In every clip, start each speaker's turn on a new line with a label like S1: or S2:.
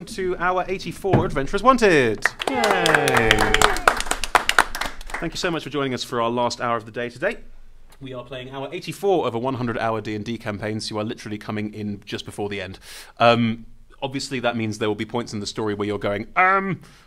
S1: To our 84 Adventurers Wanted. Yay! Thank you so much for joining us for our last hour of the day today. We are playing hour 84 of a 100-hour D&D campaign, so you are literally coming in just before the end. Obviously, that means there will be points in the story where you're going,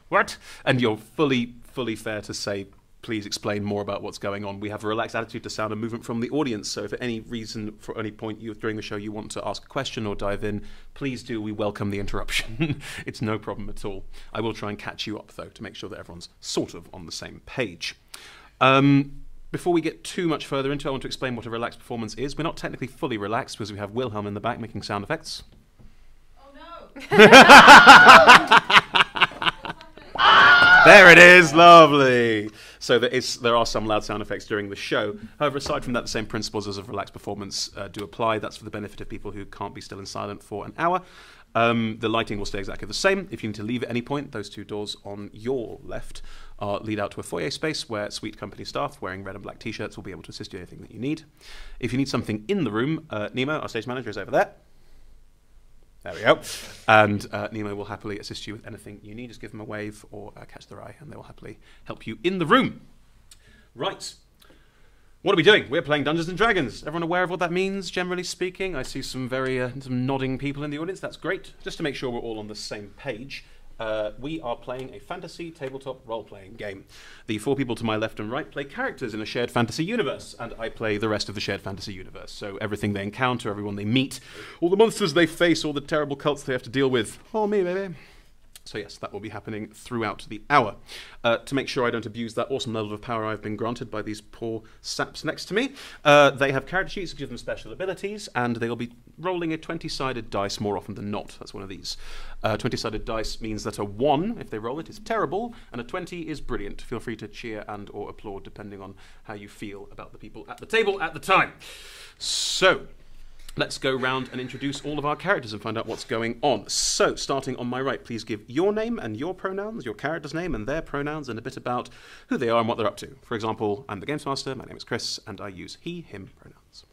S1: what? And you're fully fair to say, please explain more about what's going on. We have a relaxed attitude to sound and movement from the audience, so if at any reason, for any point during the show you want to ask a question or dive in, please do. We welcome the interruption. It's no problem at all. I will try and catch you up, though, to make sure that everyone's sort of on the same page. Before we get too much further into it, I want to explain what a relaxed performance is. We're not technically fully relaxed because we have Wilhelm in the back making sound effects.
S2: Oh no!
S1: There it is, lovely. So there are some loud sound effects during the show. However, aside from that, the same principles as a relaxed performance do apply. That's for the benefit of people who can't be still and silent for an hour. The lighting will stay exactly the same. If you need to leave at any point, those two doors on your left lead out to a foyer space where sweet company staff wearing red and black t-shirts will be able to assist you with anything that you need. If you need something in the room, Nemo, our stage manager, is over there. There we go. And Nemo will happily assist you with anything you need. Just give them a wave or catch their eye, and they will happily help you in the room. Right. What are we doing? We're playing Dungeons & Dragons. Everyone aware of what that means, generally speaking? I see some some nodding people in the audience. That's great. Just to make sure we're all on the same page, we are playing a fantasy tabletop role-playing game. The four people to my left and right play characters in a shared fantasy universe, and I play the rest of the shared fantasy universe. So everything they encounter, everyone they meet, all the monsters they face, all the terrible cults they have to deal with. Oh, me, baby. So yes, that will be happening throughout the hour. To make sure I don't abuse that awesome level of power I've been granted by these poor saps next to me, they have character sheets that give them special abilities, and they will be rolling a 20-sided dice more often than not. That's one of these. 20-sided dice means that a 1, if they roll it, is terrible, and a 20 is brilliant. Feel free to cheer and or applaud depending on how you feel about the people at the table at the time. So let's go round and introduce all of our characters and find out what's going on. So, starting on my right, please give your name and your pronouns, your character's name and their pronouns, and a bit about who they are and what they're up to. For example, I'm the Games Master, my name is Chris, and I use he, him pronouns.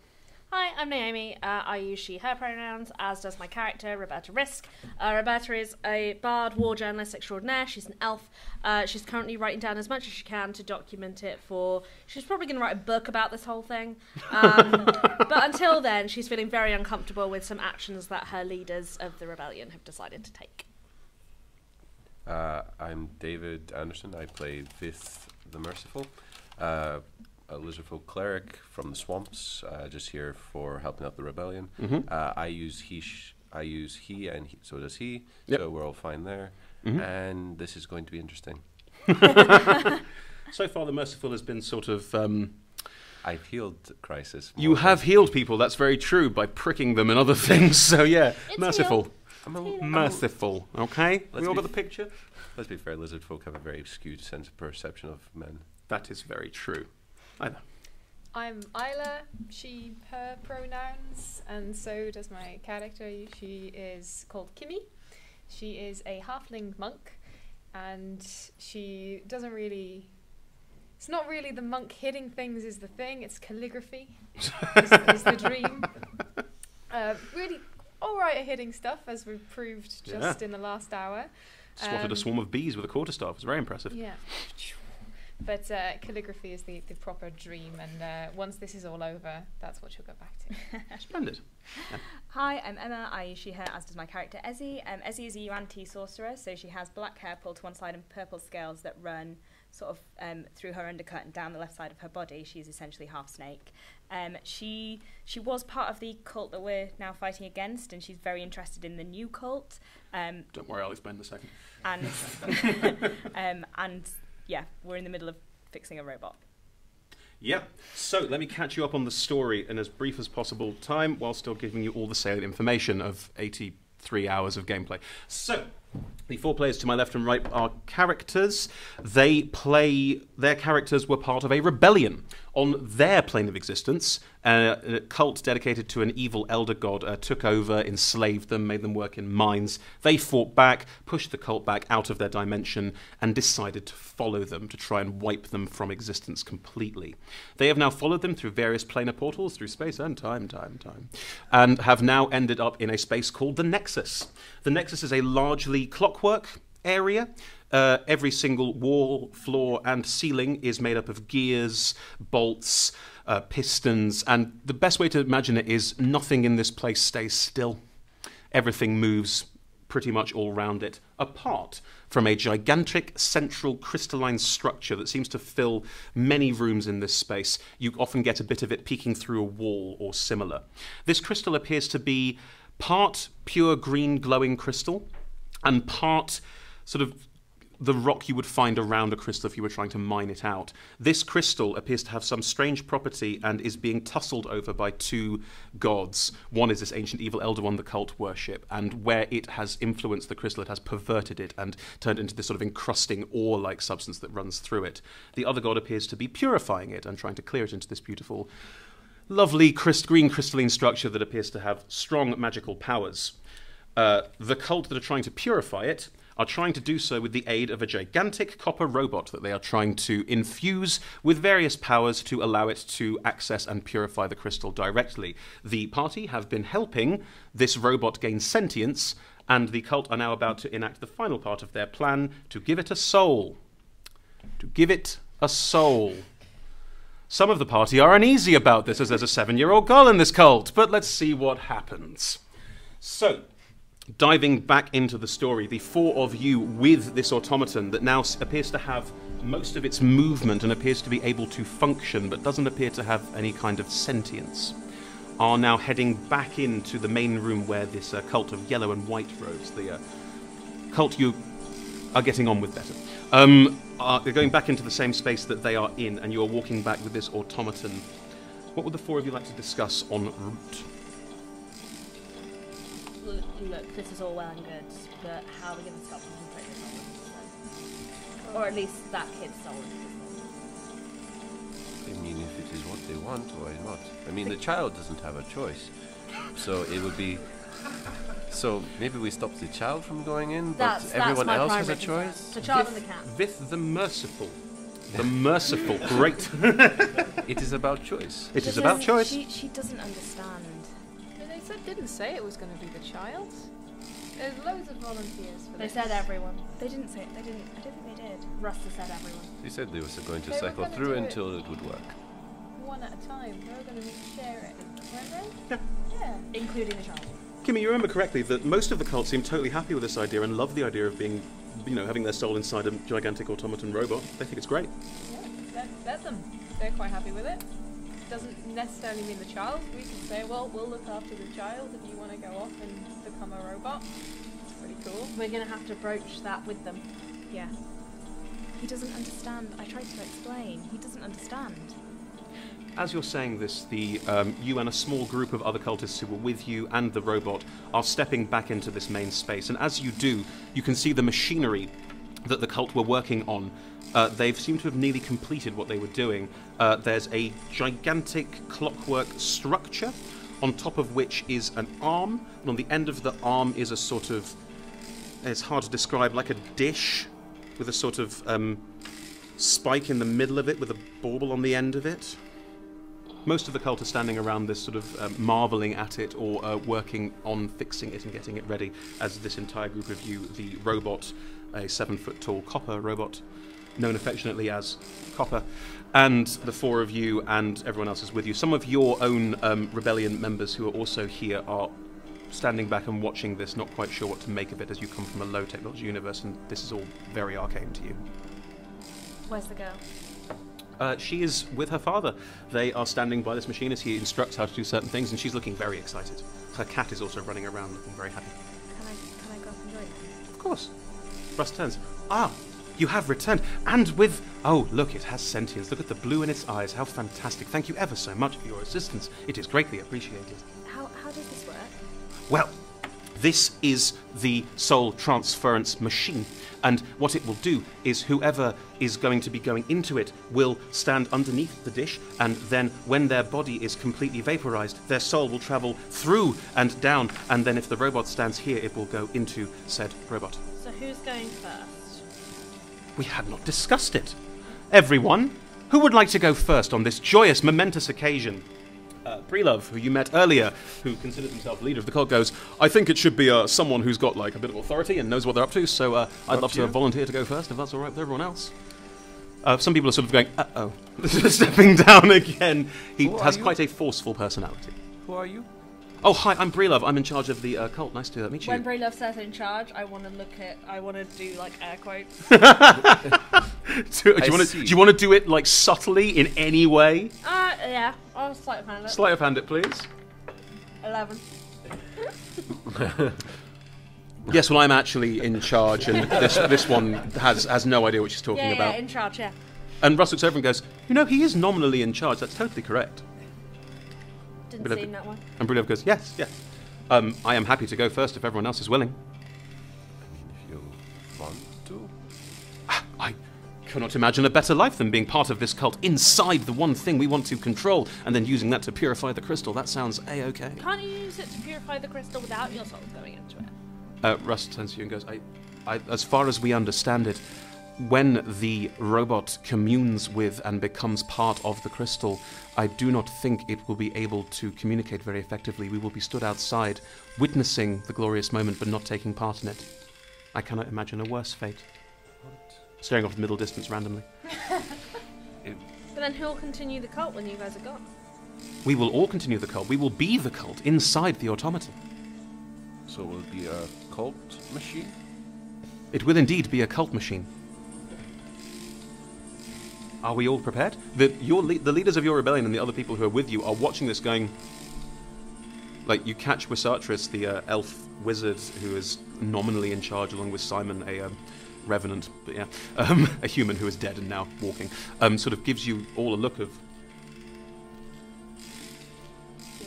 S2: Hi, I'm Naomi. I use she, her pronouns, as does my character, Roberta Risk. Roberta is a bard, war journalist extraordinaire. She's an elf. She's currently writing down as much as she can to document it for... She's probably going to write a book about this whole thing. But until then, she's feeling very uncomfortable with some actions that her leaders of the rebellion have decided to take.
S3: I'm David Anderson. I play Vith the Merciful. A lizardfolk cleric from the swamps, just here for helping out the rebellion. I use he, and so does he. Yep. So we're all fine there. And this is going to be interesting.
S1: So far, the Merciful has been sort of...
S3: I've healed Crisis.
S1: You have healed people, that's very true, by pricking them and other things. So yeah,
S2: it's
S1: merciful.
S2: Merciful,
S1: okay? We all got the picture?
S3: Let's be fair, lizardfolk have a very skewed sense of perception of men.
S1: That is very true. Either.
S4: I'm Isla, she, her pronouns, and so does my character. She is called Kimmy. She is a halfling monk, and she doesn't really... It's not really the monk hitting things is the thing, it's calligraphy is the dream. Really alright at hitting stuff, as we've proved just in the last hour.
S1: Swatted a swarm of bees with a quarterstaff. It's very impressive.
S4: Yeah. But calligraphy is the proper dream, and once this is all over, that's what she'll go back to.
S1: Splendid. Yeah.
S5: Hi, I'm Emma. I use she, her, as does my character Ezzy. Ezzy is a Yuan-Ti sorcerer, so she has black hair pulled to one side and purple scales that run sort of through her undercut and down the left side of her body. She's essentially half snake. She was part of the cult that we're now fighting against, and she's very interested in the new cult.
S1: Don't worry, I'll explain in a second.
S5: And yeah, we're in the middle of fixing a robot.
S1: Yeah, so let me catch you up on the story in as brief as possible time while still giving you all the salient information of 83 hours of gameplay. So, the four players to my left and right are characters. Their characters were part of a rebellion On their plane of existence, a cult dedicated to an evil elder god took over, enslaved them, made them work in mines. They fought back, pushed the cult back out of their dimension, and decided to follow them to try and wipe them from existence completely. They have now followed them through various planar portals, through space and time, and have now ended up in a space called the Nexus. The Nexus is a largely clockwork area. Every single wall, floor, and ceiling is made up of gears, bolts, pistons, and the best way to imagine it is nothing in this place stays still. Everything moves pretty much all around it, apart from a gigantic central crystalline structure that seems to fill many rooms in this space. You often get a bit of it peeking through a wall or similar. This crystal appears to be part pure green glowing crystal and part sort of the rock you would find around a crystal if you were trying to mine it out. This crystal appears to have some strange property and is being tussled over by two gods. One is this ancient evil elder one the cult worship, and where it has influenced the crystal, it has perverted it and turned into this sort of encrusting ore-like substance that runs through it. The other god appears to be purifying it and trying to clear it into this beautiful, lovely green crystalline structure that appears to have strong magical powers. The cult that are trying to purify it are trying to do so with the aid of a gigantic copper robot that they are trying to infuse with various powers to allow it to access and purify the crystal directly. The party have been helping this robot gain sentience, and the cult are now about to enact the final part of their plan to give it a soul. To give it a soul. Some of the party are uneasy about this, as there's a 7-year-old girl in this cult, but let's see what happens. So, diving back into the story, the four of you with this automaton that now appears to have most of its movement and appears to be able to function but doesn't appear to have any kind of sentience, are now heading back into the main room where this cult of yellow and white robes, the cult you are getting on with better, are going back into the same space that they are in, and you are walking back with this automaton. What would the four of you like to discuss en route?
S2: Look, this is all well and good, but how are we going to stop them from putting this on them? Or at least that kid's soul.
S3: I mean, if it is what they want, why not? I mean, the child doesn't have a choice. So it would be... So maybe we stop the child from going in, but everyone else has a choice?
S2: The child and the cat.
S1: Vith the Merciful. The Merciful, great.
S3: It is about choice.
S1: It is about choice.
S5: She doesn't understand.
S4: Didn't say it was going to be the child. There's loads of volunteers for
S2: They
S4: this.
S2: said everyone.
S5: They didn't say it. They didn't. I don't think they did.
S2: Rusta said everyone.
S3: They said they were going to
S4: They were
S3: cycle
S4: gonna
S3: through
S4: do it.
S3: until it would work.
S4: One at a time. They were going to share it, weren't
S1: Yeah.
S4: they? Yeah.
S2: Including the child.
S1: Kimmy, you remember correctly that most of the cult seem totally happy with this idea and love the idea of being, having their soul inside a gigantic automaton robot. They think it's great.
S4: Yeah, let them. They're quite happy with it. Doesn't necessarily mean the child. We can say, well, we'll look after the child if you want to go off and become a robot. It's pretty cool.
S2: We're going to have to broach that with them.
S5: Yeah. He doesn't understand. I tried to explain. He doesn't understand.
S1: As you're saying this, you and a small group of other cultists who were with you and the robot are stepping back into this main space. And as you do, you can see the machinery that the cult were working on. They've seemed to have nearly completed what they were doing. There's a gigantic clockwork structure, on top of which is an arm, and on the end of the arm is a sort of, it's hard to describe, like a dish with a sort of spike in the middle of it with a bauble on the end of it. Most of the cult are standing around this sort of marvelling at it or working on fixing it and getting it ready, as this entire group of you, the robot, a 7-foot-tall copper robot, known affectionately as Copper, and the four of you and everyone else is with you. Some of your own rebellion members who are also here are standing back and watching this, not quite sure what to make of it, as you come from a low technology universe and this is all very arcane to you.
S2: Where's the girl?
S1: She is with her father. They are standing by this machine as he instructs how to do certain things, and she's looking very excited. Her cat is also running around looking very happy.
S5: Can I go up and join him?
S1: Of course. Russ turns. Ah, you have returned. And with... Oh, look, it has sentience. Look at the blue in its eyes. How fantastic. Thank you ever so much for your assistance. It is greatly appreciated.
S5: How does this work?
S1: Well, This is the soul transference machine. And what it will do is whoever is going to be going into it will stand underneath the dish, and then when their body is completely vaporized, their soul will travel through and down, and then if the robot stands here, it will go into said robot.
S2: So who's going first?
S1: We had not discussed it. Everyone, who would like to go first on this joyous, momentous occasion? Prelove, who you met earlier, who considers himself leader of the cult, goes, I think it should be someone who's got like a bit of authority and knows what they're up to, so I'd love to volunteer to go first, if that's all right with everyone else. Some people are sort of going, uh-oh, stepping down again. He has quite a forceful personality.
S3: Who are you?
S1: Oh, hi, I'm Prelove. I'm in charge of the cult. Nice to meet you.
S2: When Brelove says in charge, I want to do like air quotes.
S1: Do you want to do it like subtly in any way?
S2: Yeah, I'll sleight of hand it.
S1: Sleight of hand it, please.
S2: 11.
S1: Yes, well, I'm actually in charge, and this one has no idea what she's talking about.
S2: Yeah, in charge, yeah.
S1: And Russ looks over and goes, you know, he is nominally in charge. That's totally correct.
S2: Didn't see that one.
S1: And Brulov goes, yes. I am happy to go first if everyone else is willing.
S3: If you want to.
S1: I cannot imagine a better life than being part of this cult inside the one thing we want to control, and then using that to purify the crystal. That sounds a-okay.
S2: Can't you use it to purify the crystal without your soul going into it?
S1: Russ turns to you and goes, I, as far as we understand it, when the robot communes with and becomes part of the crystal, I do not think it will be able to communicate very effectively. We will be stood outside, witnessing the glorious moment, but not taking part in it. I cannot imagine a worse fate. Staring off the middle distance randomly.
S2: But then who'll continue the cult when you guys are gone?
S1: We will all continue the cult. We will be the cult inside the automaton.
S3: So will it be a cult machine?
S1: It will indeed be a cult machine. Are we all prepared? The leaders of your rebellion and the other people who are with you are watching this going... Like, you catch Wisatris, the elf wizard who is nominally in charge, along with Simon, a revenant, but yeah, a human who is dead and now walking, sort of gives you all a look of...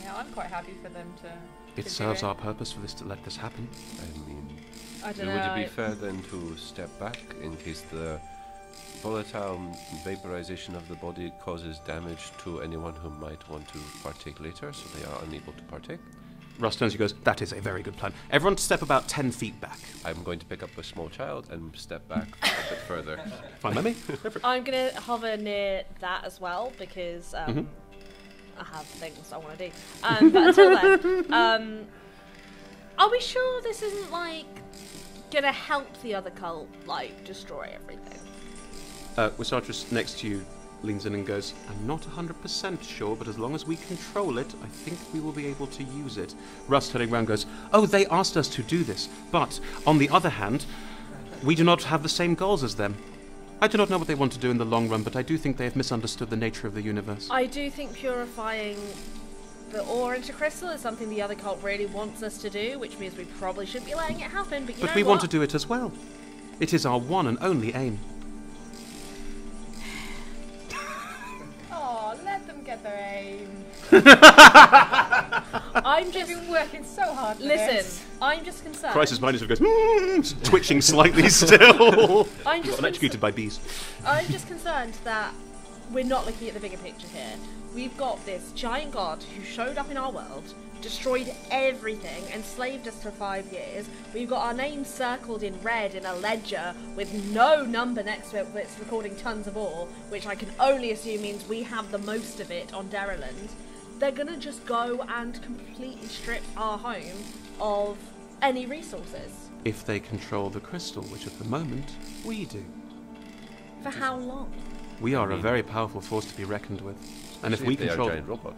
S4: Yeah, I'm quite happy for them to...
S1: It serves our purpose for this to let this happen.
S3: I mean,
S2: I don't know.
S3: would it be fair then to step back in case the volatile vaporization of the body causes damage to anyone who might want to partake later, so they are unable to partake?
S1: Russ turns and goes, that is a very good plan. Everyone step about 10 feet back.
S3: I'm going to pick up a small child and step back a bit further.
S1: Fine by me.
S2: I'm going to hover near that as well, because I have things I want to do. But until then, are we sure this isn't, like, going to help the other cult, like, destroy everything?
S1: Wisatris next to you leans in and goes, I'm not 100% sure, but as long as we control it, I think we will be able to use it. Russ turning around goes, oh, they asked us to do this, but on the other hand, we do not have the same goals as them. I do not know what they want to do in the long run, but I do think they have misunderstood the nature of the universe.
S2: I do think purifying the ore into crystal is something the other cult really wants us to do, which means we probably shouldn't be letting it happen, but you know what?
S1: But we want to do it as well. It is our one and only aim.
S4: Oh, let them get their aim.
S2: I'm just
S4: been working so hard for
S2: Listen,
S4: this.
S2: I'm just concerned.
S1: Crisis Minus goes, twitching slightly still.
S2: I'm just
S1: Got electrocuted by bees.
S2: I'm just concerned that we're not looking at the bigger picture here. We've got this giant god who showed up in our world, destroyed everything, enslaved us for 5 years. We've got our names circled in red in a ledger with no number next to it, but it's recording tons of ore, which I can only assume means we have the most of it on Deriland. They're gonna just go and completely strip our home of any resources.
S1: If they control the crystal, which at the moment, we do.
S2: For how long?
S1: We are a very powerful force to be reckoned with. And if we control...
S3: a giant robot.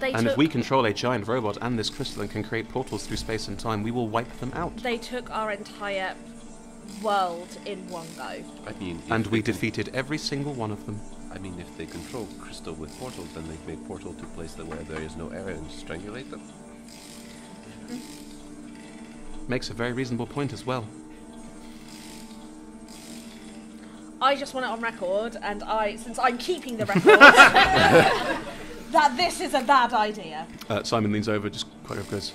S1: If we control a giant robot and this crystal and can create portals through space and time, we will wipe them out.
S2: They took our entire world in one go.
S3: I mean,
S1: and we defeated every single one of them.
S3: I mean, if they control crystal with portals, then they make portal to place where there is no air and strangulate them.
S1: Makes a very reasonable point as well.
S2: I just want it on record, and since I'm keeping the record, that this is a bad idea.
S1: Simon leans over, just quite goes,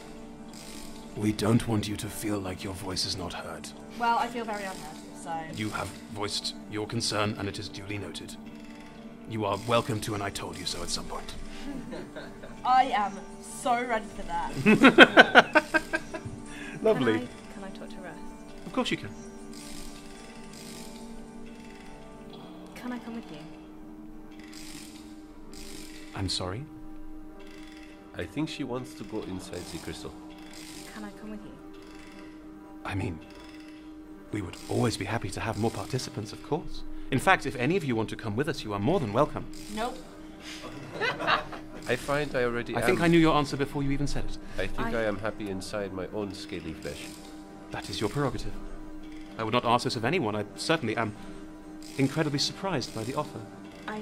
S1: We don't want you to feel like your voice is not heard.
S2: Well, I feel very unheard, so...
S1: You have voiced your concern, and it is duly noted. You are welcome to, and I told you so at some point.
S2: I am so ready for that.
S1: Lovely.
S5: Can I talk to Russ?
S1: Of course you can.
S5: Can I come with you?
S1: I'm sorry?
S3: I think she wants to go inside the crystal.
S5: Can I come with you?
S1: I mean, we would always be happy to have more participants, of course. In fact, if any of you want to come with us, you are more than welcome.
S2: Nope.
S3: I find I already
S1: I think I knew your answer before you even said it.
S3: I think I am happy inside my own scaly flesh.
S1: That is your prerogative. I would not ask this of anyone. I certainly am incredibly surprised by the offer.
S5: I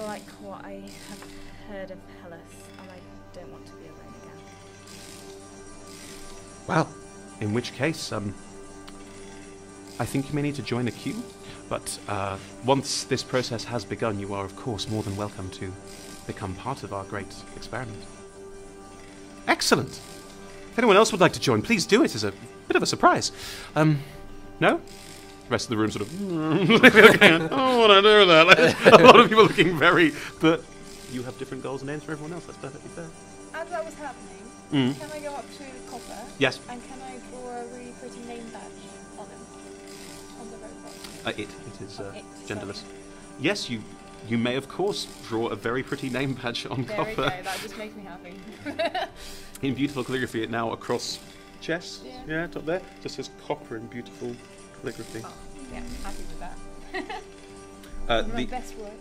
S5: like what I have heard of Hellas, and I don't want to be alone again.
S1: Well, in which case, I think you may need to join the queue. But once this process has begun, you are, of course, more than welcome to become part of our great experiment. Excellent! If anyone else would like to join, please do it as a bit of a surprise. No? The rest of the room sort of... I don't want to do that. A lot of people looking very... But you have different goals and aims from everyone else. That's perfectly fair.
S4: As that was happening, can I go up to the copper?
S1: Yes.
S4: And can I draw a really pretty name badge on him? On the robot?
S1: It is
S4: It,
S1: genderless.
S4: sorry.
S1: Yes, you may, of course, draw a very pretty name badge on
S4: There
S1: copper.
S4: we go, that just makes me happy.
S1: In beautiful calligraphy, it now across chest.
S4: Yeah.
S1: Top there. Just says copper in beautiful calligraphy.
S4: Oh, yeah, happy with that. My
S1: The,
S4: best work.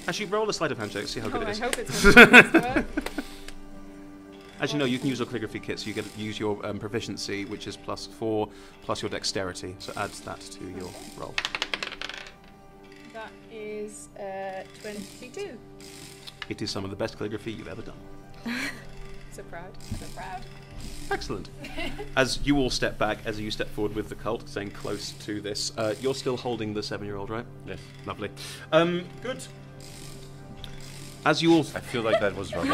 S1: actually, roll a sleight of hand check, see how good
S4: Oh,
S1: it
S4: I
S1: is.
S4: hope it's my best work.
S1: As you know, you can use your calligraphy kit, so you get to use your proficiency, which is +4, plus your dexterity. So adds that to your roll.
S4: That is 22.
S1: It is some of the best calligraphy you've ever done.
S4: So proud. So proud.
S1: Excellent. As you all step back, as you step forward with the cult, staying close to this, you're still holding the 7-year-old, right?
S3: Yes.
S1: Lovely. Good. As you all...
S3: I feel like that was wrong.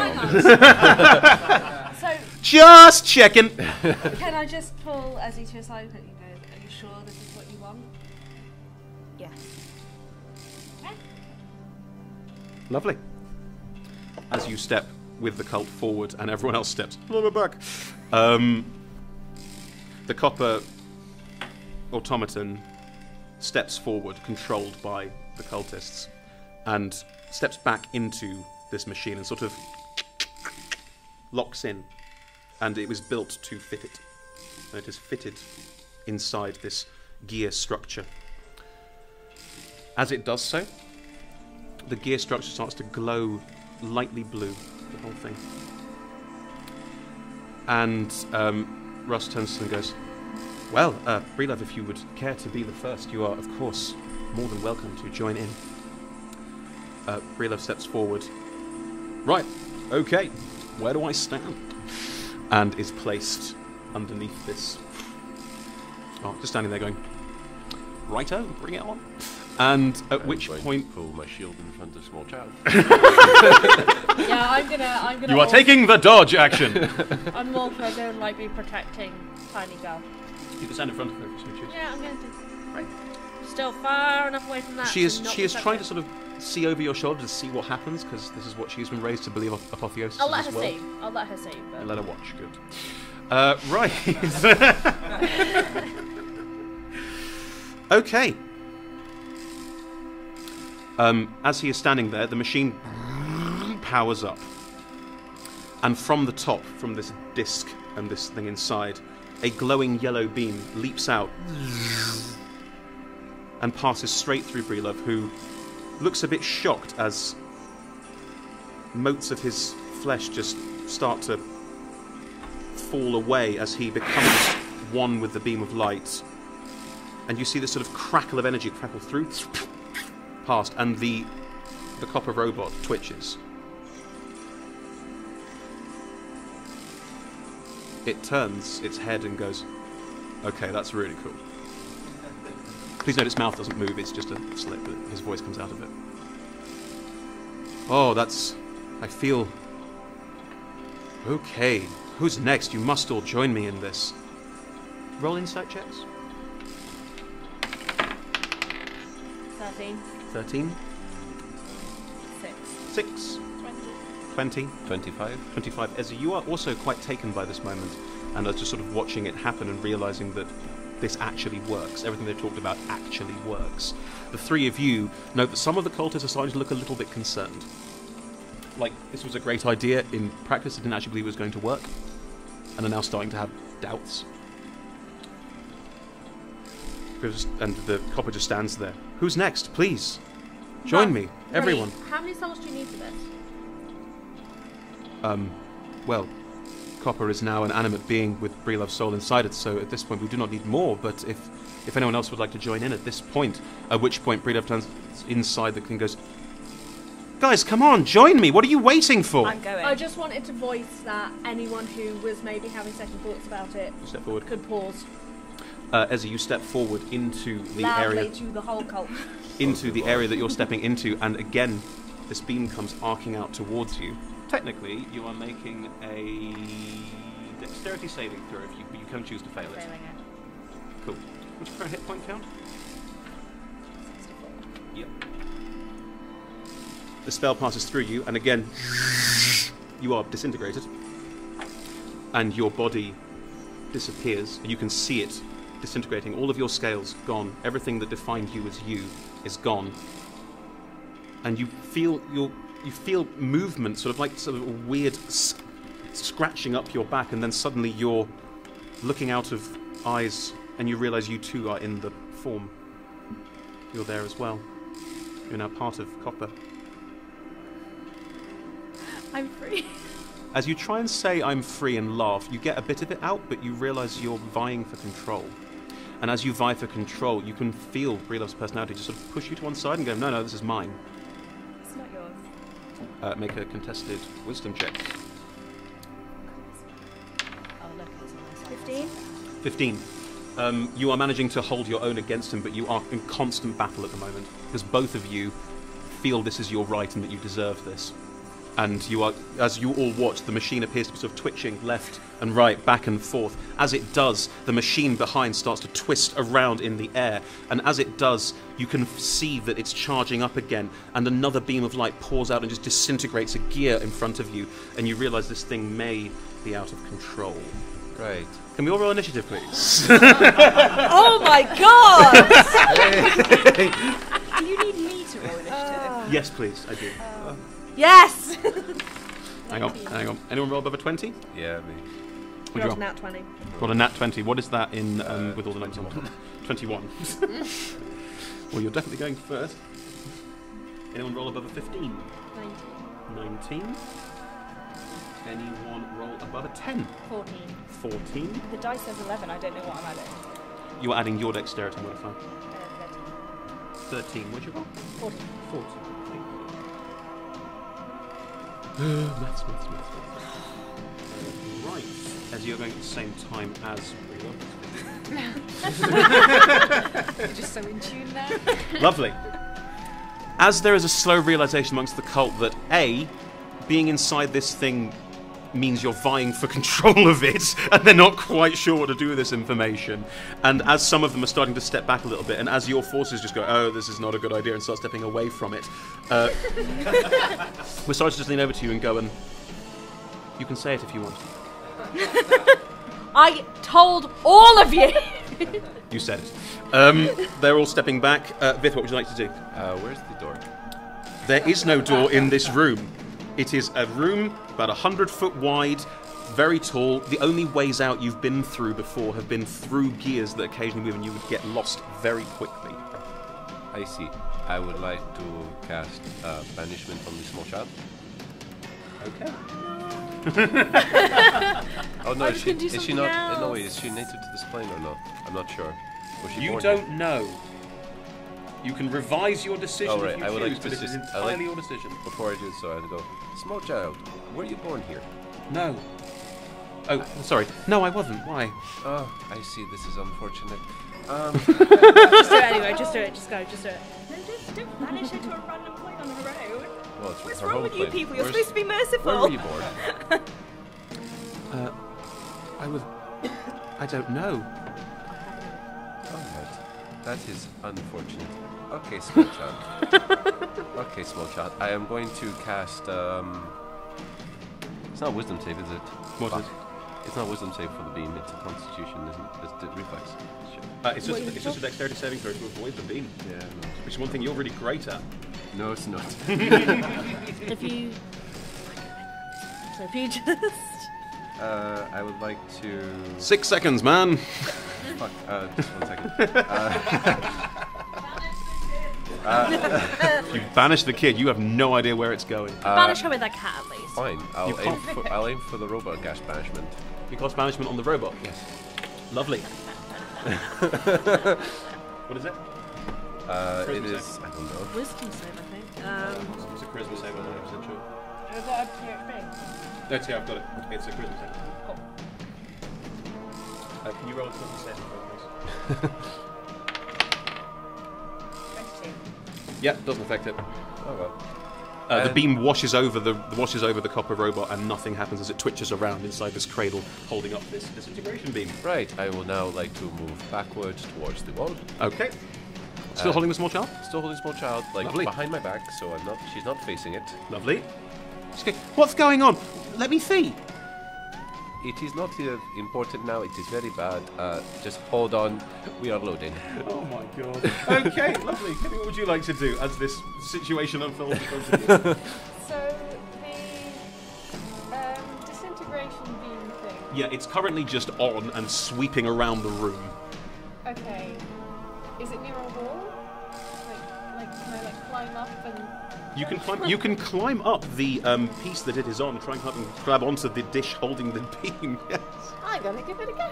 S2: So,
S1: Just checking!
S2: can I just pull Ezzy to a side and go, are you sure this is what you want?
S5: Yes.
S1: Lovely. As you step with the cult forward and everyone else steps a little bit back, the copper automaton steps forward, controlled by the cultists, and steps back into this machine and sort of locks in. And it was built to fit it. And it is fitted inside this gear structure. As it does so, the gear structure starts to glow lightly blue, the whole thing. And Russ turns to him and goes, well, Brelove, if you would care to be the first, you are, of course, more than welcome to join in. Brelove steps forward. Right, okay, where do I stand? And is placed underneath this. Oh, just standing there going, righto, bring it on. And at which point...
S3: pull my shield in front of a small child.
S2: Yeah, I'm gonna.
S1: You are taking the dodge action!
S2: I'm more for going like be protecting tiny girl.
S1: You can stand in front of her if you choose.
S2: Yeah, I'm going to. Right. Still far enough away from that.
S1: She is
S2: to not
S1: trying to
S2: protect
S1: sort of see over your shoulder to see what happens, because this is what she's been raised to believe apotheosis
S2: I'll let
S1: as
S2: her
S1: well.
S2: see. I'll let her see. But...
S1: Let her watch, good. Right. Okay. As he is standing there, the machine powers up. And from the top, from this disc and this thing inside, a glowing yellow beam leaps out and passes straight through Brelove, who looks a bit shocked as motes of his flesh just start to fall away as he becomes one with the beam of light. And you see this sort of crackle of energy crackle through, past, and the copper robot twitches. It turns its head and goes, okay, that's really cool. Please note its mouth doesn't move, it's just a slit, but his voice comes out of it. Oh, that's... I feel Okay, who's next? You must all join me in this. Roll insight checks.
S2: 13.
S1: 13.
S5: 6.
S1: 6.
S2: 20.
S1: 20.
S3: 25.
S1: 25. Ezra, you are also quite taken by this moment and are just sort of watching it happen and realizing that this actually works. Everything they've talked about actually works. The three of you note that some of the cultists are starting to look a little bit concerned. Like, this was a great idea. In practice, they didn't actually believe it was going to work. And are now starting to have doubts. And the copper just stands there. Who's next? Please. Join me. Everyone.
S2: How many souls do you need for this?
S1: Well, Copper is now an animate being with Brelove's soul inside it, so at this point we do not need more, but if anyone else would like to join in at this point, at which point Brelove turns inside the thing and goes, guys, come on, join me, what are you waiting for?
S5: I'm going.
S2: I just wanted to voice that anyone who was maybe having second thoughts about it
S1: You step forward.
S2: could pause
S1: Ezra, you step forward into the
S2: loudly
S1: area,
S2: to the whole cult.
S1: into the area that you're stepping into, and again, this beam comes arcing out towards you. Technically, you are making a dexterity saving throw. If you can choose to fail it.
S5: Failing it.
S1: Cool. What's your current hit point count?
S5: 64.
S1: Yep. The spell passes through you, and again, you are disintegrated, and your body disappears, and you can see it disintegrating. All of your scales gone. Everything that defined you as you is gone, and you feel movement, sort of a weird scratching up your back, and then suddenly you're looking out of eyes, and you realise you too are in the form. You're there as well. You're now part of Copper.
S2: I'm free.
S1: As you try and say I'm free and laugh, you get a bit of it out, but you realise you're vying for control. And as you vie for control, you can feel Brelove's personality just sort of push you to one side and go, no, this is mine.
S5: It's not yours.
S1: Make a contested wisdom check.
S5: Oh, look, it's on my side.
S2: 15.
S1: 15. You are managing to hold your own against him, but you are in constant battle at the moment, because both of you feel this is your right and that you deserve this. And you are, as you all watch, the machine appears to be sort of twitching left and right, back and forth. As it does, the machine behind starts to twist around in the air. And as it does, you can see that it's charging up again. And another beam of light pours out and just disintegrates a gear in front of you. And you realise this thing may be out of control.
S3: Right.
S1: Can we all roll initiative, please?
S2: Oh my god!
S5: Do you need me to roll initiative?
S1: Yes, please, I do.
S2: Yes!
S1: Hang on. Anyone roll above a 20?
S3: Yeah, me.
S1: What'd you roll?
S2: Nat 20.
S1: Rolled a nat 20. What is that in with all the numbers on top? 21. Well, you're definitely going first. Anyone roll above a 15? 19. Anyone roll above a 10?
S2: 14.
S1: 14.
S5: The dice says 11, I don't know what I'm adding.
S1: You're adding your dexterity modifier.
S5: 13.
S1: 13. What'd you roll?
S2: 14.
S1: 14. Maths. Right. As you're going at the same time as
S4: You're just so in tune now.
S1: Lovely. As there is a slow realization amongst the cult that A, being inside this thing means you're vying for control of it, and they're not quite sure what to do with this information. And as some of them are starting to step back a little bit, and as your forces just go, oh, this is not a good idea, and start stepping away from it, we're starting to just lean over to you and go, and you can say it if you want.
S2: I told all of you!
S1: You said it. They're all stepping back. Vith, what would you like to do?
S3: Where's the door?
S1: There is no door in this room. It is a room about 100 foot wide, very tall. The only ways out you've been through before have been through gears that occasionally move, and you would get lost very quickly.
S3: I see. I would like to cast banishment on the small child.
S1: Okay.
S3: Oh no,
S2: I
S3: is
S2: was
S3: she
S2: gonna do
S3: is she
S2: something
S3: not?
S2: else.
S3: No, wait, is she native to this plane or not? I'm not sure. Was she
S1: You
S3: born
S1: don't
S3: here?
S1: know. You can revise your decision
S3: Oh, right.
S1: if you
S3: I would
S1: choose,
S3: like to
S1: but it is
S3: just- I
S1: entirely
S3: like-
S1: your decision.
S3: Before I do so, I have to go. Small child, were you born here?
S1: No. Oh, sorry. No, I wasn't. Why?
S3: Oh, I see. This is unfortunate.
S2: Just do it anyway, just do it, just go, just do it.
S5: No, don't banish her to a random point on the road.
S3: Well, it's
S5: What's
S3: her
S5: wrong
S3: home
S5: with you
S3: plane.
S5: people? You're
S3: Where's-
S5: supposed to be merciful.
S3: Where were you born?
S1: I don't know.
S3: Alright. That is unfortunate. Okay, small child. Okay, small child. I am going to cast, it's not a wisdom save, is it?
S1: What is?
S3: It's not a wisdom save for the beam, it's a constitution, isn't it? It's a reflex.
S1: It's just a dexterity saving throw to avoid the beam,
S3: Yeah, no.
S1: which is one thing you're really great at.
S3: No, it's not.
S2: If you... So if you just...
S3: I would like to...
S1: 6 seconds, man.
S3: Fuck, just 1 second.
S1: You banish the kid. You have no idea where it's going.
S2: Banish her with a cat, at least.
S3: Fine, I'll aim for the robot gas banishment.
S1: You cast banishment on the robot.
S3: Yes.
S1: Lovely. What is it?
S3: It is, I don't know.
S2: Wisdom save, I think.
S1: It's a charisma save. I'm not 100% sure.
S2: I've got a PHP.
S1: No, I've got it. It's a charisma save.
S2: Cool.
S1: Can you roll a charisma save, please?
S5: 22.
S1: Yeah, doesn't affect it.
S3: Oh well.
S1: The beam washes over the copper robot, and nothing happens as it twitches around inside this cradle, holding up this disintegration beam.
S3: Right, I will now like to move backwards towards the wall.
S1: Okay. Still holding the small child?
S3: Still holding small child, like
S1: Lovely.
S3: behind my back, so she's not facing it.
S1: Lovely. Okay. What's going on? Let me see.
S3: It is not important now, it is very bad. Just hold on, we are loading.
S1: Oh my god. Okay, lovely. What would you like to do as this situation unfolds in front of you?
S4: So the disintegration beam thing.
S1: Yeah, it's currently just on and sweeping around the room.
S4: Okay. Is it near a wall? Like can I climb up and?
S1: You can climb up the piece that it is on, try and grab onto the dish holding the beam. Yes.
S4: I'm gonna give it a go.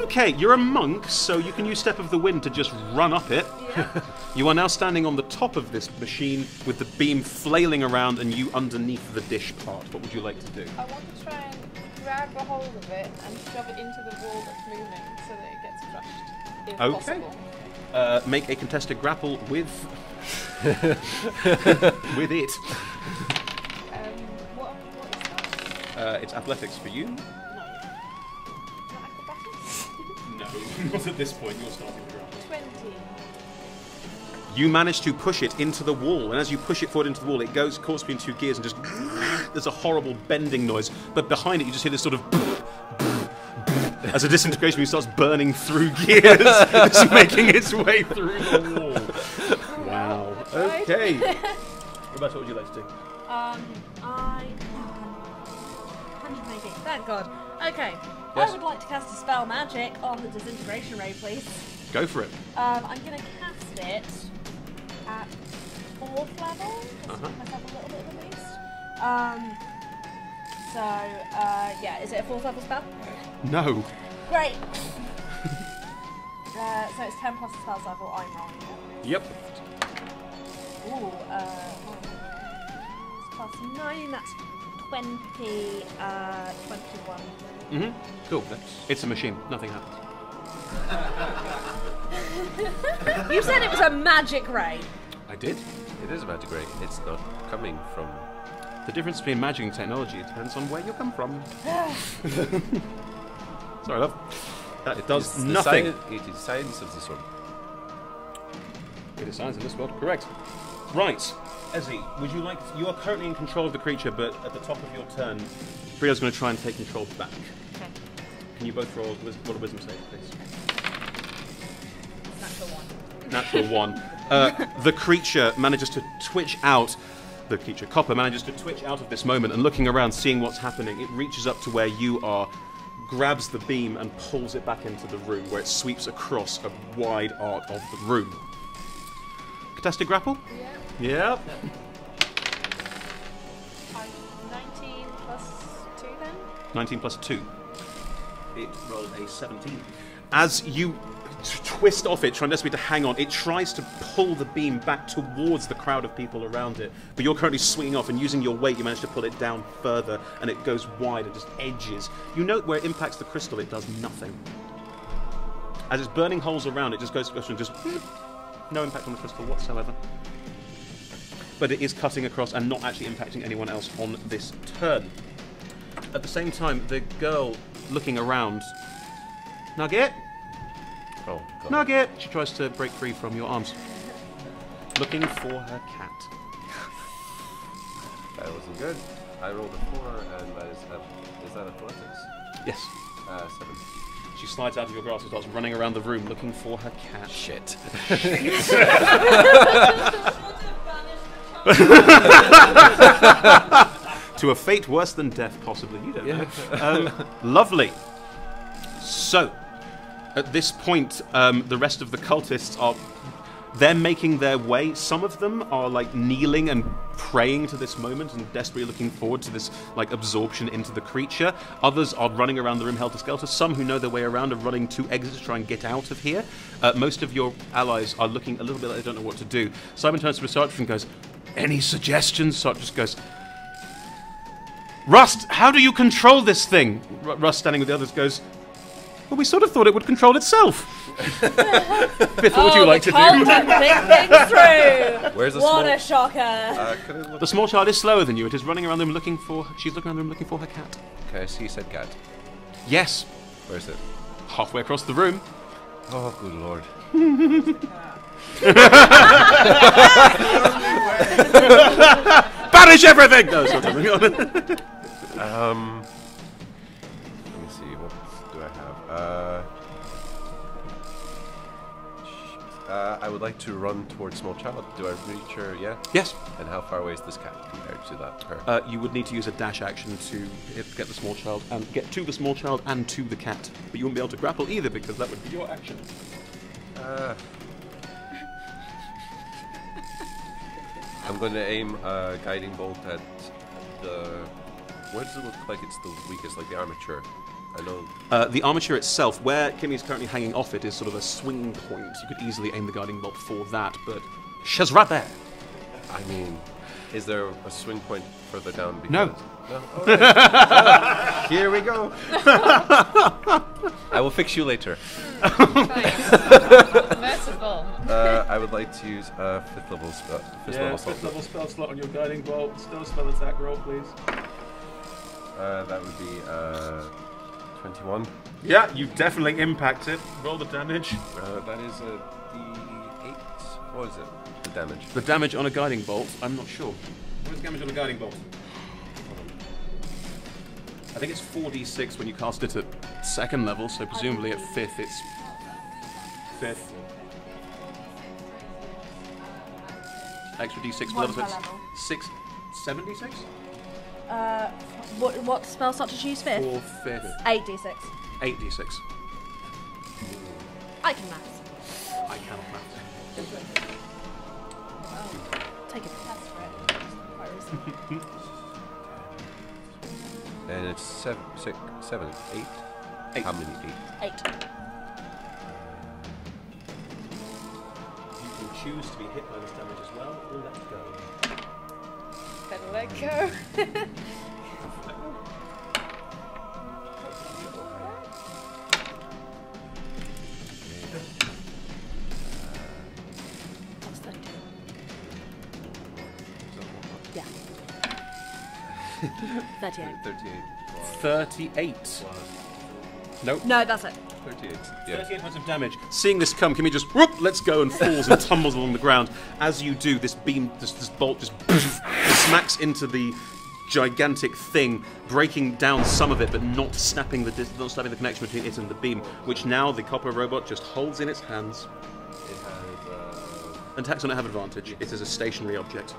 S1: Okay, you're a monk, so you can use Step of the Wind to just run up it.
S4: Yeah.
S1: You are now standing on the top of this machine with the beam flailing around and you underneath the dish part. What would you like to do?
S4: I want to try and grab a hold of it and shove it into the wall that's moving so that it gets crushed, if
S1: Okay.
S4: possible.
S1: Make a contested grapple with with it.
S4: What is that?
S1: It's athletics for you.
S4: Not acrobatics?
S1: No, not at this point. You're starting to grapple.
S4: 20.
S1: You manage to push it into the wall, and as you push it forward into the wall, it goes caught between two gears and just there's a horrible bending noise. But behind it, you just hear this sort of as a disintegration beam starts burning through gears, just making its way through the wall. Wow. Okay. Roberta, what would you like to do?
S2: 180. Thank God. Okay.
S1: Yes.
S2: I would like to cast a spell magic on the disintegration ray, please.
S1: Go for it.
S2: I'm going to cast it at 4th level, just to give myself a little bit of a boost. Yeah, is it a 4th level spell?
S1: No.
S2: Great. So it's 10 plus the spell level I'm rolling.
S1: Yep.
S2: Ooh, plus 9, that's 20, 21.
S1: Cool. It's a machine. Nothing happens.
S2: You said it was a magic ray.
S1: I did.
S3: It is a magic ray, it's not coming from...
S1: The difference between magic and technology depends on where you come from. Sorry, love. It does
S3: It's
S1: nothing.
S3: It is science of the sword.
S1: It is science in this world, correct. Right, Ezzy, would you like... You are currently in control of the creature, but at the top of your turn, Bria's going to try and take control back.
S2: Okay.
S1: Can you both roll a wisdom save, please?
S5: Natural 1.
S1: Natural 1. The creature manages to twitch out... The creature, Copper, manages to twitch out of this moment and looking around, seeing what's happening, it reaches up to where you are, grabs the beam and pulls it back into the room, where it sweeps across a wide arc of the room. Contested grapple?
S4: Yeah.
S1: Yep.
S4: 19 plus 2 then?
S1: 19 plus 2. It rolled a 17. As you twist off it, trying desperately to hang on, it tries to pull the beam back towards the crowd of people around it, but you're currently swinging off, and using your weight you manage to pull it down further, and it goes wide and just edges. You note where it impacts the crystal, it does nothing. As it's burning holes around, it just goes and just no impact on the crystal whatsoever. But it is cutting across and not actually impacting anyone else on this turn. At the same time, the girl looking around. Nugget?
S3: Oh, God.
S1: Nugget! She tries to break free from your arms. Looking for her cat.
S3: That wasn't good. I rolled a 4, and that is that athletics?
S1: Yes.
S3: 7.
S1: She slides out of your grasp and starts running around the room looking for her cat.
S3: Shit.
S1: To a fate worse than death, possibly. You don't know. Lovely. So, at this point, the rest of the cultists are... They're making their way. Some of them are, like, kneeling and praying to this moment and desperately looking forward to this, like, absorption into the creature. Others are running around the room helter-skelter. Some who know their way around are running to exits to try and get out of here. Most of your allies are looking a little bit like they don't know what to do. Simon turns to Researcher and goes, "Any suggestions?" Sartre just goes, "Rust, how do you control this thing?" Rust, standing with the others, goes, "Well, we sort of thought it would control itself." Biff, what would you like to do?
S5: Think things through.
S3: Where's the
S5: What
S3: small...
S5: a shocker.
S3: Can I look...
S1: The small child is slower than you. It is running around the room looking for... She's looking around the room looking for her cat.
S3: Okay, I see you said cat.
S1: Yes.
S3: Where is it?
S1: Halfway across the room.
S3: Oh, good lord.
S1: Banish everything! No, it's not something.
S3: Let me see, what do I have? I would like to run towards small child. Do I reach her? Yeah?
S1: Yes.
S3: And how far away is this cat compared to that her?
S1: You would need to use a dash action to get the small child and get to the small child and to the cat. But you wouldn't be able to grapple either because that would be your action.
S3: I'm going to aim a guiding bolt at the... Where does it look like it's the weakest, like the armature? I know...
S1: The armature itself, where Kimmy's currently hanging off it, is sort of a swing point. You could easily aim the guiding bolt for that, but she's right there.
S3: I mean, is there a swing point further down?
S1: No.
S3: No? Alright. Here we go. I will fix you later.
S4: Thanks. Merciful.
S3: I would like to use a 5th level spell.
S1: Fifth level spell slot on your guiding bolt. Still spell attack roll, please.
S3: That would be 21.
S1: Yeah, you definitely impact it. Roll the damage.
S3: That is a D8. What is it? The damage.
S1: The damage on a guiding bolt, I'm not sure. What is the damage on a guiding bolt? I think it's 4d6 when you cast it at 2nd level, so presumably at 5th it's 5th. Extra d6 for level, so it's 76?
S2: What spell slot to choose fifth?
S1: For 5th.
S2: 8d6.
S1: 8d6.
S2: I can maths.
S1: I cannot math.
S2: Take a test for it.
S3: And it's 7, 8.
S1: 8.
S3: How many 8?
S2: 8.
S1: You can choose to be hit by this damage as well, or let it go.
S4: Better let go.
S2: That's 32. Yeah. 38.
S1: 38. Nope.
S2: No, that's it.
S3: 38. Yeah.
S1: 38 points of damage. Seeing this come, Kimmy just whoop, let's go, and falls and tumbles along the ground. As you do, this beam, this bolt just smacks into the gigantic thing, breaking down some of it, but not snapping the connection between it and the beam, which now the copper robot just holds in its hands.
S3: It has...
S1: Attacks on it have advantage. It is a stationary object.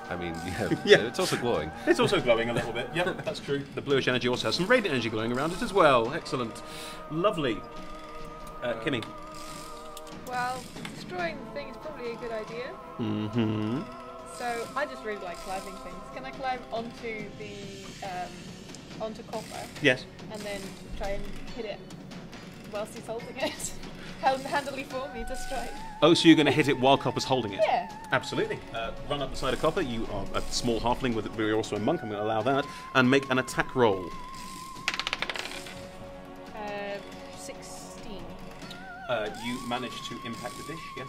S3: I mean,
S1: Yeah.
S3: It's also glowing.
S1: It's also glowing a little bit. Yep, that's true. The bluish energy also has some radiant energy glowing around it as well. Excellent. Lovely. Kimmy.
S4: Well, destroying the thing is probably a good idea.
S1: Mm-hmm.
S4: So I just really like climbing things. Can I climb onto the onto copper
S1: Yes.
S4: and then try and hit it whilst he's holding it? Handily for me to strike.
S1: Oh, so you're going to hit it while Copper's holding it?
S4: Yeah.
S1: Absolutely. Run up the side of Copper. You are a small halfling, but you're also a monk. I'm going to allow that. And make an attack roll.
S4: 16.
S1: You manage to impact the dish, yes?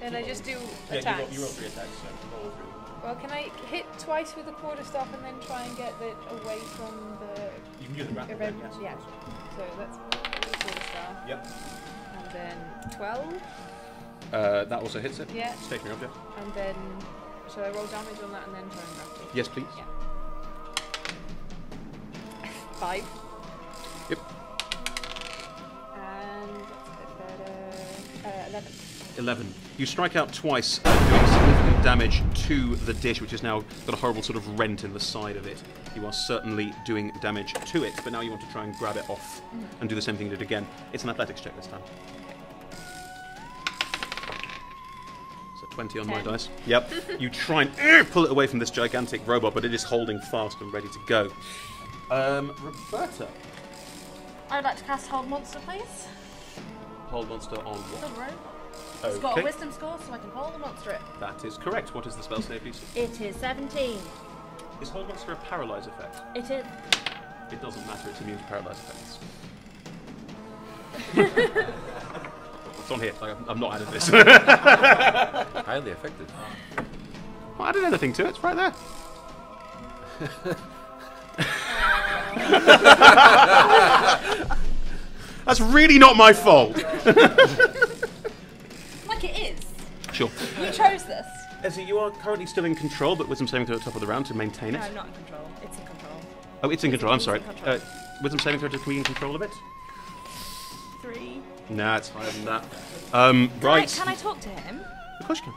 S4: Then I just do
S1: Yeah,
S4: attacks.
S1: you roll 3 attacks, so roll through.
S4: Well, can I hit twice with the quarterstaff and then try and get it away from the...
S1: You can do the grapple
S4: event?
S1: then, yes.
S4: Yeah. So that's the quarterstaff.
S1: Yep.
S4: And then 12.
S1: That also hits it.
S4: Yeah.
S1: It's taking your object.
S4: And then... Shall I roll damage on that and then try and grapple?
S1: Yes, please.
S4: Yeah. 5.
S1: Yep.
S4: And that's a bit better. 11.
S1: 11. You strike out twice, doing significant damage to the dish, which has now got a horrible sort of rent in the side of it. You are certainly doing damage to it, but now you want to try and grab it off and do the same thing you did again. It's an athletics check this time. So 20 on my
S4: 10.
S1: dice. Yep. You try and pull it away from this gigantic robot, but it is holding fast and ready to go. Roberta.
S2: I'd like to cast Hold Monster, please.
S1: Hold monster on what?
S2: The robot. It's got a
S1: Okay.
S2: wisdom score, so I can hold the monster it.
S1: That is correct. What is the spell save, please?
S2: It is 17.
S1: Is hold monster a paralyze effect?
S2: It is.
S1: It doesn't matter, it's immune to paralyze effects. It's on here, like, I'm not adding this.
S3: Highly effective.
S1: Not added anything to it, it's right there. That's really not my fault.
S2: Like it is.
S1: Sure.
S2: You chose this.
S1: Ezzy, you are currently still in control, but wisdom saving throw at the top of the round to maintain
S5: No,
S1: it.
S5: I'm not in control. It's in control.
S1: Oh, it's in control, I'm
S5: It's
S1: sorry.
S5: in control.
S1: Wisdom saving throw to be in control of it?
S5: 3.
S1: Nah, it's higher than that.
S5: Right. Can I talk to him?
S1: Of course you can.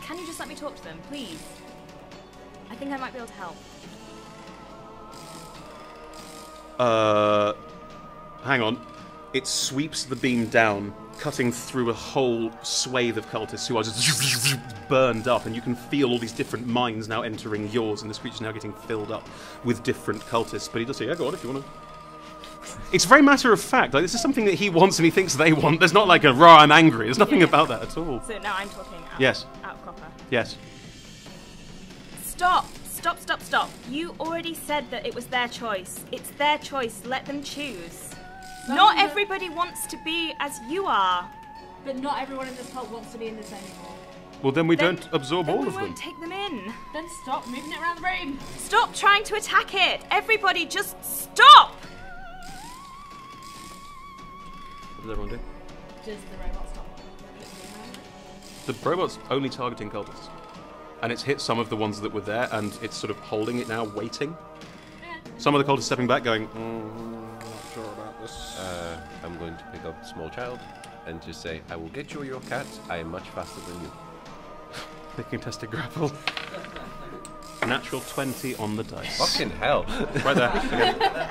S5: Can you just let me talk to them, please? I think I might be able to help.
S1: Hang on. It sweeps the beam down, cutting through a whole swathe of cultists who are just burned up, and you can feel all these different minds now entering yours, and this creature's now getting filled up with different cultists. But he does say, yeah, go on if you want to. It's very matter of fact. Like, this is something that he wants and he thinks they want. There's not like a, rah, I'm angry. There's nothing about that at all.
S5: So now I'm talking out,
S1: Yes.
S5: out proper.
S1: Yes.
S5: Stop! Stop, stop, stop. You already said that it was their choice. It's their choice. Let them choose. Not everybody wants to be as you are.
S2: But not everyone in this cult wants to be in this anymore.
S1: Well, then we
S5: Then-
S1: don't absorb
S5: Then
S1: all
S5: we
S1: of them.
S5: won't take them in.
S2: Then stop moving it around the room.
S5: Stop trying to attack it. Everybody just stop!
S1: What does everyone do?
S2: Does the robot stop?
S1: The robot's only targeting cultists. And it's hit some of the ones that were there, and it's sort of holding it now, waiting. Some of the cultists stepping back, going, not sure about this.
S3: I'm going to pick up small child and just say, I will get you your cat. I am much faster than you.
S1: They contested grapple. Natural 20 on the dice.
S3: Fucking hell.
S1: Right there. Okay.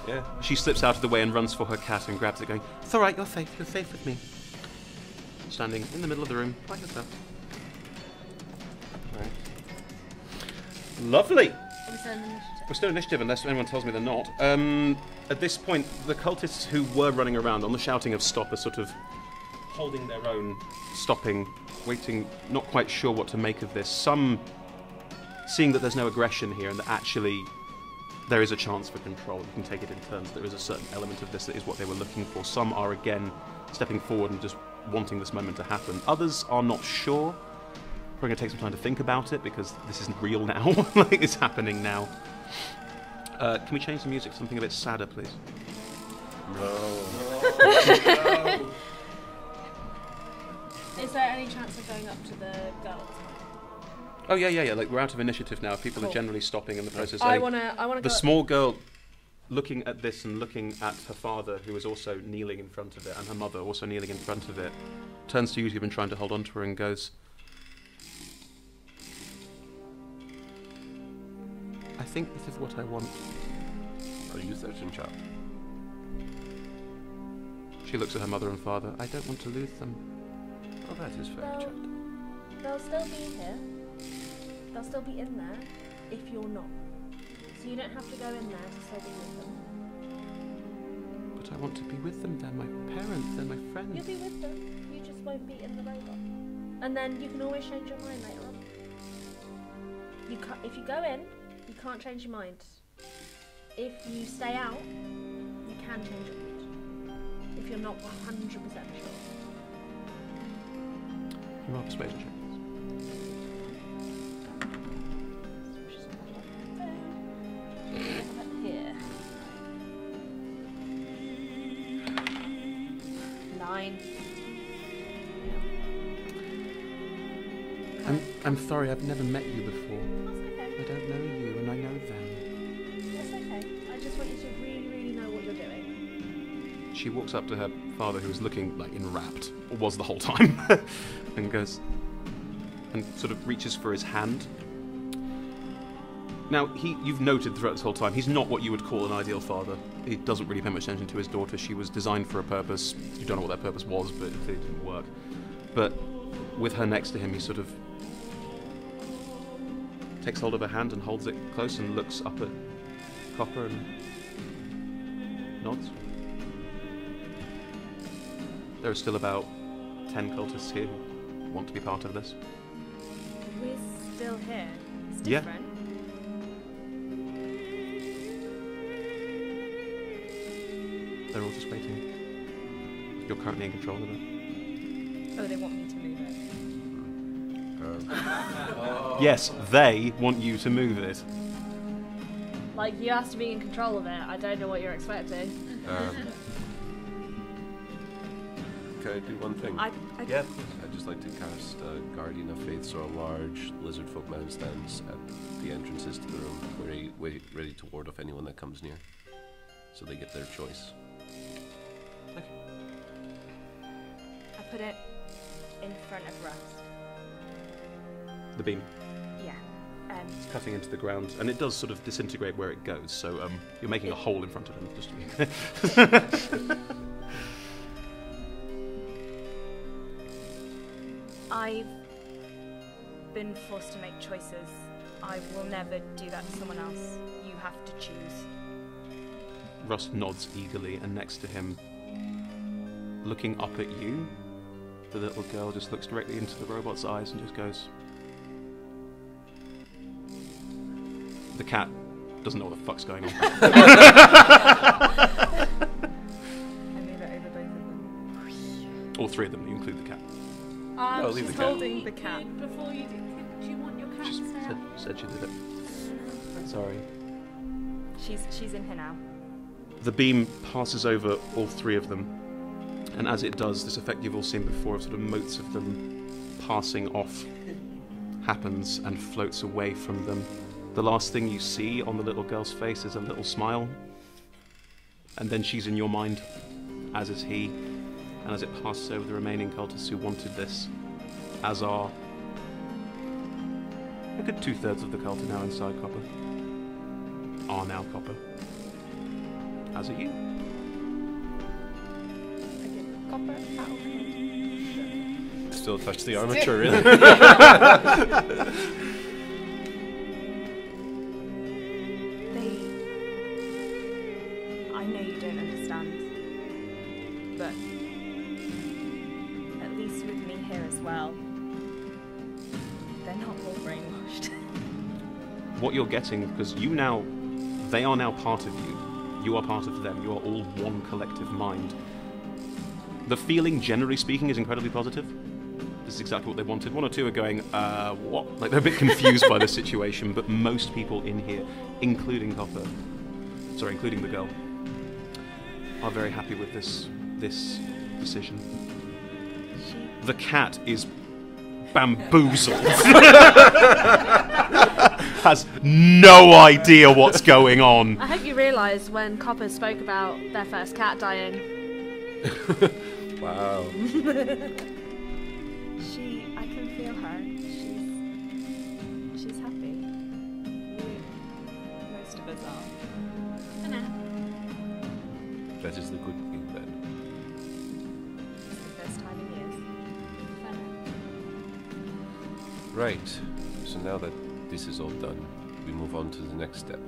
S1: Yeah. She slips out of the way and runs for her cat and grabs it, going, it's alright, you're safe with me. Standing in the middle of the room, like yourself. Right. Lovely.
S2: Are we still in initiative?
S1: We're still initiative unless anyone tells me they're not. At this point, the cultists who were running around on the shouting of stop are sort of holding their own, stopping, waiting, not quite sure what to make of this. Some seeing that there's no aggression here and that actually there is a chance for control. You can take it in turns. There is a certain element of this that is what they were looking for. Some are again stepping forward and just wanting this moment to happen. Others are not sure. We're going to take some time to think about it because this isn't real now. Like, it's happening now. Can we change the music to something a bit sadder, please?
S3: No.
S2: Is there any chance of going up to the girls?
S1: Oh yeah. Like, we're out of initiative now. People are
S2: Cool.
S1: generally stopping in the process.
S2: I wanna
S1: The
S2: go.
S1: small girl, looking at this and looking at her father, who is also kneeling in front of it, and her mother also kneeling in front of it, turns to you who've been trying to hold on to her and goes, I think this is what I want.
S3: Are you certain, child?
S1: She looks at her mother and father. I don't want to lose them.
S3: Oh, that is fair,
S2: Well,
S3: child.
S2: They'll still be here. They'll still be in there if you're not. So you don't have to go in there to study with them.
S1: But I want to be with them. They're my parents. They're my
S2: You'll
S1: friends.
S2: be with them. You just won't be in the robot. And then you can always change your mind later on. You can't, if you go in, you can't change your mind. If you stay out, you can change your mind. If you're not 100% sure.
S1: You are persuasion check. I'm sorry, I've never met you before.
S2: That's okay.
S1: I don't know you, and I know them.
S2: That's okay. I just want you to really, really know what you're doing.
S1: She walks up to her father, who is looking like enwrapped, or was the whole time, and goes, and sort of reaches for his hand. Now, you've noted throughout this whole time, he's not what you would call an ideal father. He doesn't really pay much attention to his daughter. She was designed for a purpose. You don't know what that purpose was, but it didn't work. But with her next to him, he sort of takes hold of her hand and holds it close and looks up at Copper and nods. There are still about 10 cultists here who want to be part of this.
S5: We're still here. It's
S1: Yeah.
S5: different.
S1: They're all just waiting. You're currently in control of it.
S5: Oh, they want me to move it.
S1: Yes, they want you to move it.
S2: Like, you have to be in control of it. I don't know what you're expecting.
S3: Can I do one thing?
S1: Yeah.
S3: I'd just like to cast Guardian of Faith, so a large lizard folk man stands at the entrances to the room, ready to ward off anyone that comes near. So they get their choice.
S5: I put it in front of Rust.
S1: The beam.
S5: Yeah.
S1: It's cutting into the ground, and it does sort of disintegrate where it goes, so you're making a hole in front of him. Just
S5: I've been forced to make choices. I will never do that to someone else. You have to choose.
S1: Rust nods eagerly, and next to him, looking up at you, the little girl just looks directly into the robot's eyes and just goes... The cat doesn't know what the fuck's going on.
S5: I move it over both of them.
S1: All three of them, you include the cat.
S3: No, leave the cat.
S4: holding the cat.
S2: Before you do you want your cat
S1: She
S2: to stay out?
S1: said she did it. Sorry.
S5: She's in here now.
S1: The beam passes over all three of them, and as it does, this effect you've all seen before of sort of motes of them passing off happens and floats away from them. The last thing you see on the little girl's face is a little smile, and then she's in your mind, as is he, and as it passes over the remaining cultists who wanted this, as are a good 2/3 of the cult are now inside Copper. Are now Copper. As are you.
S4: I give Copper a pat on the head.
S3: Still touch the armature, really?
S5: I know you don't understand, but at least with me here as well, they're not all brainwashed.
S1: What you're getting, because they are now part of you. You are part of them. You are all one collective mind. The feeling, generally speaking, is incredibly positive. This is exactly what they wanted. One or two are going, what? Like, they're a bit confused by the situation, but most people in here, including including the girl, are very happy with this decision. The cat is bamboozled. Has no idea what's going on.
S2: I hope you realise when Copper spoke about their first cat dying.
S3: Wow.
S5: I can feel her. She's happy. Most of us are.
S2: For now.
S3: That is the good thing, then.
S5: It's the first time in years.
S2: For now.
S3: Right. So now that this is all done, we move on to the next step.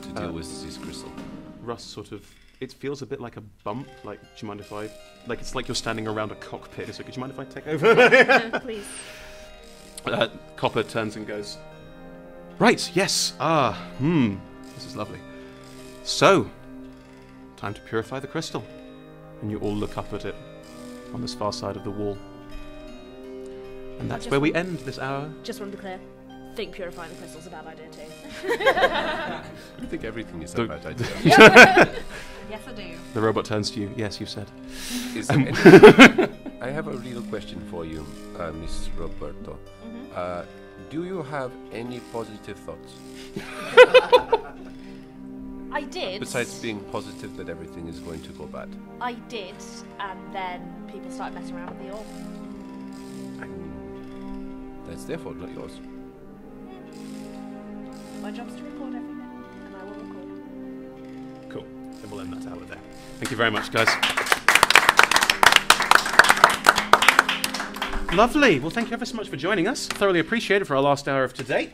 S3: To deal with this crystal.
S1: Russ sort of... It feels a bit like a bump. Like, do you mind if I... Like, it's like you're standing around a cockpit. So could you mind if I take over?
S2: Please.
S1: Copper turns and goes... Right, yes. This is lovely. So, time to purify the crystal. And you all look up at it on this far side of the wall. And that's where we end this hour.
S2: Just want to be clear. I think purifying the crystal's a bad idea too.
S3: I think everything is a bad idea.
S2: Yes, I do.
S1: The robot turns to you. Yes, you said.
S3: Is there I have a real question for you, Miss Roberto. Do you have any positive thoughts?
S2: I did.
S3: Besides being positive that everything is going to go bad.
S2: I did, and then people started messing around with the orb.
S3: That's their fault, not yours.
S2: My job's to record everything, and I will record.
S1: Cool. Then we'll end that hour there. Thank you very much, guys. Lovely. Well, thank you ever so much for joining us. Thoroughly appreciate it for our last hour of today.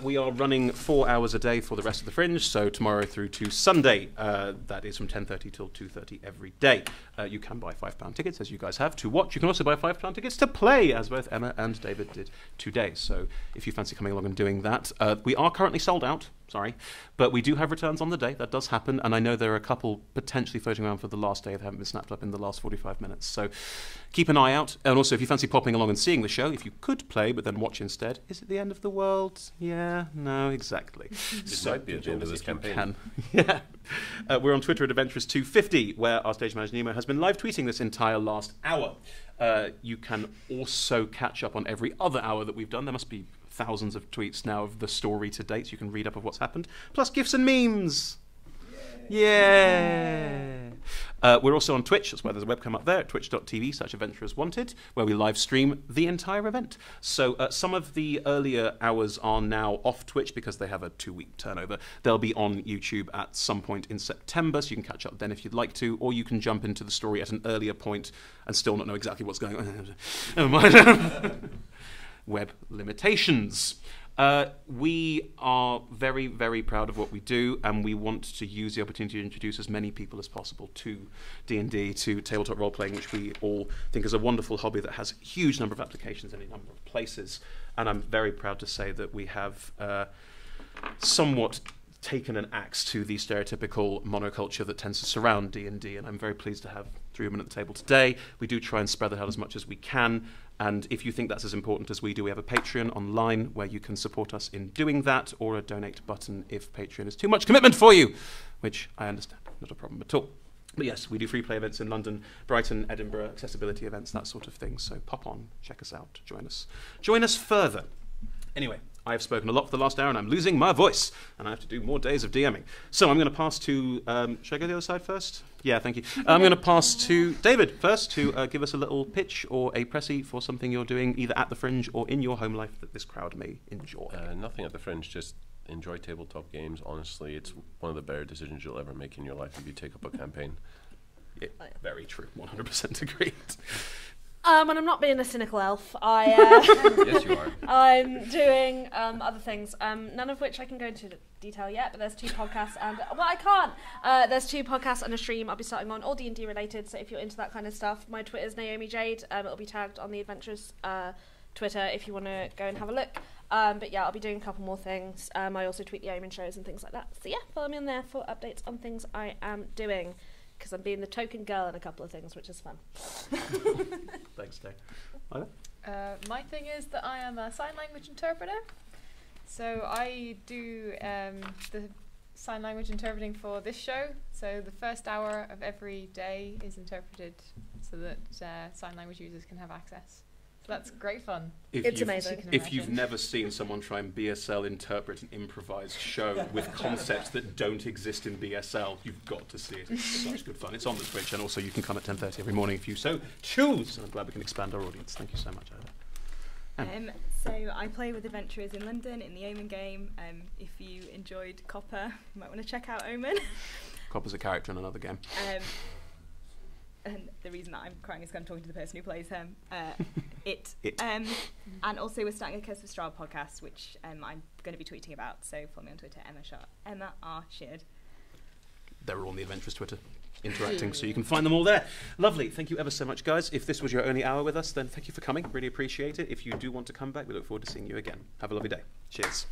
S1: We are running 4 hours a day for the rest of the Fringe, so tomorrow through to Sunday. That is from 10:30 till 2:30 every day. You can buy £5 tickets, as you guys have, to watch. You can also buy £5 tickets to play, as both Emma and David did today. So if you fancy coming along and doing that, we are currently sold out. Sorry, but we do have returns on the day. That does happen, and I know there are a couple potentially floating around for the last day that haven't been snapped up in the last 45 minutes. So keep an eye out. And also, if you fancy popping along and seeing the show, if you could play but then watch instead, is it the end of the world? Yeah, no, exactly.
S3: This might be at the end of this campaign.
S1: Yeah. We're on Twitter at Adventurous250, where our stage manager Nemo has been live tweeting this entire last hour. You can also catch up on every other hour that we've done. There must be thousands of tweets now of the story to date, so you can read up of what's happened. Plus GIFs and memes. Yeah. We're also on Twitch. That's why there's a webcam up there at twitch.tv/adventurerswanted, where we live stream the entire event. So some of the earlier hours are now off Twitch because they have a 2-week turnover. They'll be on YouTube at some point in September, so you can catch up then if you'd like to, or you can jump into the story at an earlier point and still not know exactly what's going on. Never mind. Web limitations. We are very, very proud of what we do, and we want to use the opportunity to introduce as many people as possible to D&D, to tabletop role-playing, which we all think is a wonderful hobby that has a huge number of applications in a number of places. And I'm very proud to say that we have somewhat taken an axe to the stereotypical monoculture that tends to surround D&D, and I'm very pleased to have 3 women at the table today. We do try and spread that out as much as we can, and if you think that's as important as we do, we have a Patreon online where you can support us in doing that, or a donate button if Patreon is too much commitment for you, which I understand, not a problem at all. But yes, we do free play events in London, Brighton, Edinburgh, accessibility events, that sort of thing, so pop on, check us out, join us. Join us further. Anyway, I have spoken a lot for the last hour and I'm losing my voice and I have to do more days of DMing. So I'm going to pass to, should I go the other side first? Yeah, thank you. I'm going to pass to David first to give us a little pitch or a pressy for something you're doing either at the Fringe or in your home life that this crowd may enjoy.
S3: Nothing at the Fringe, just enjoy tabletop games. Honestly, it's one of the better decisions you'll ever make in your life if you take up a campaign.
S1: Yeah, very true, 100% agreed.
S2: And I'm not being a cynical elf.
S3: Yes, you are.
S2: I'm doing other things, none of which I can go into detail yet, but there's 2 podcasts and... Well, I can't! There's 2 podcasts and a stream I'll be starting on, all D&D related, so if you're into that kind of stuff, my Twitter's Naomi Jade. It'll be tagged on the Adventures Twitter if you want to go and have a look. But yeah, I'll be doing a couple more things. I also tweet the Omen shows and things like that. So yeah, follow me on there for updates on things I am doing, because I'm being the token girl in a couple of things, which is fun.
S1: Thanks, Dave.
S4: My thing is that I am a sign language interpreter. So I do the sign language interpreting for this show. So the first hour of every day is interpreted so that sign language users can have access. So that's great fun.
S2: It's amazing.
S1: If you've never seen someone try and BSL interpret an improvised show with concepts that don't exist in BSL, you've got to see it. It's such good fun. It's on the Twitch, and also you can come at 10:30 every morning if you so choose. And I'm glad we can expand our audience. Thank you so much, Ida.
S5: So I play with adventurers in London in the Omen game. If you enjoyed Copper, you might want to check out Omen.
S1: Copper's a character in another game.
S5: And the reason that I'm crying is because I'm talking to the person who plays him. It. And also we're starting a Curse of Strahd podcast, which I'm going to be tweeting about. So follow me on Twitter, Emma R. Sheard.
S1: They're all on the Adventurous Twitter interacting, so you can find them all there. Lovely. Thank you ever so much, guys. If this was your only hour with us, then thank you for coming. Really appreciate it. If you do want to come back, we look forward to seeing you again. Have a lovely day. Cheers.